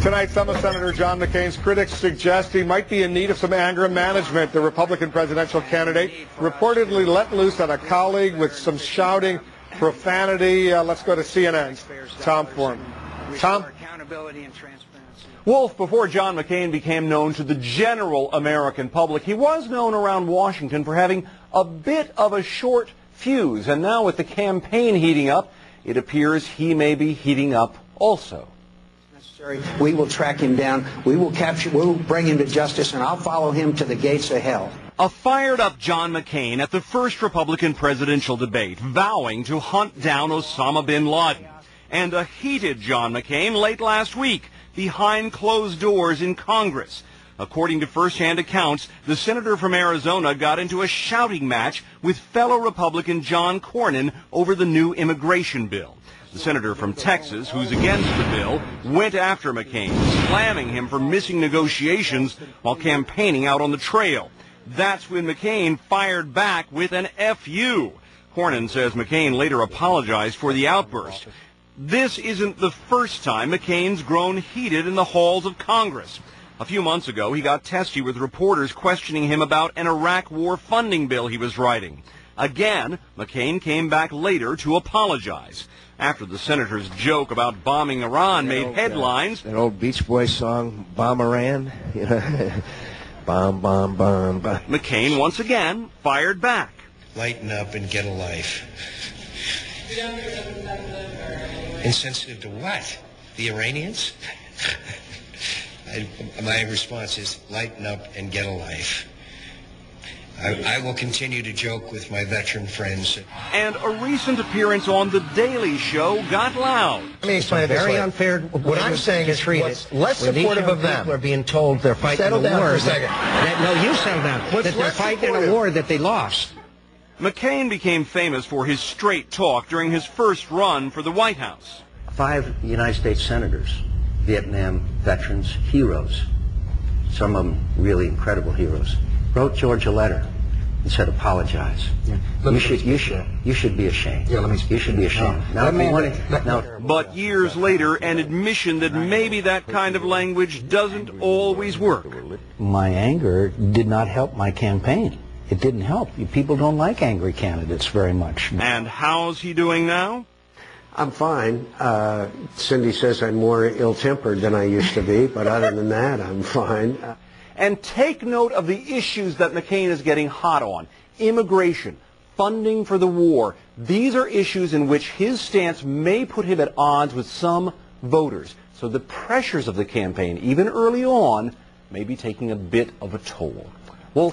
Tonight, some of Senator John McCain's critics suggest he might be in need of some anger management. The Republican presidential candidate reportedly let loose on a colleague with some shouting, profanity. Let's go to CNN's Tom Thurmond. Tom? Wolf, before John McCain became known to the general American public, he was known around Washington for having a bit of a short fuse. And now with the campaign heating up, it appears he may be heating up also. We will track him down. We will capture, we will bring him to justice, and I'll follow him to the gates of hell. A fired-up John McCain at the first Republican presidential debate, vowing to hunt down Osama bin Laden. And a heated John McCain late last week, behind closed doors in Congress. According to first-hand accounts, the senator from Arizona got into a shouting match with fellow Republican John Cornyn over the new immigration bill. The senator from Texas, who's against the bill, went after McCain, slamming him for missing negotiations while campaigning out on the trail. That's when McCain fired back with an F.U. Cornyn says McCain later apologized for the outburst. This isn't the first time McCain's grown heated in the halls of Congress. A few months ago, he got testy with reporters questioning him about an Iraq war funding bill he was writing. Again, McCain came back later to apologize. After the senator's joke about bombing Iran made headlines. That old Beach Boys song, Bomb Iran, bomb, bomb, bomb, bomb. McCain once again fired back. Lighten up and get a life. Insensitive to what? The Iranians? My response is lighten up and get a life. I will continue to joke with my veteran friends. And a recent appearance on The Daily Show got loud. Let me explain it this way. Very unfair. What I'm saying is what's less supportive of them. People are being told they're fighting a war. Settle down for a second. No, you settle down. That they're fighting a war that they lost. McCain became famous for his straight talk during his first run for the White House. 5 United States senators, Vietnam veterans, heroes, some of them really incredible heroes, wrote George a letter and said, apologize. Yeah. You should be ashamed. Yeah, you should be ashamed. But years later, an admission that maybe that kind of language doesn't always work. My anger did not help my campaign. It didn't help. People don't like angry candidates very much. And how's he doing now? I'm fine. Cindy says I'm more ill-tempered than I used to be, but other than that, I'm fine. And take note of the issues that McCain is getting hot on. Immigration, funding for the war. These are issues in which his stance may put him at odds with some voters. So the pressures of the campaign, even early on, may be taking a bit of a toll. Well,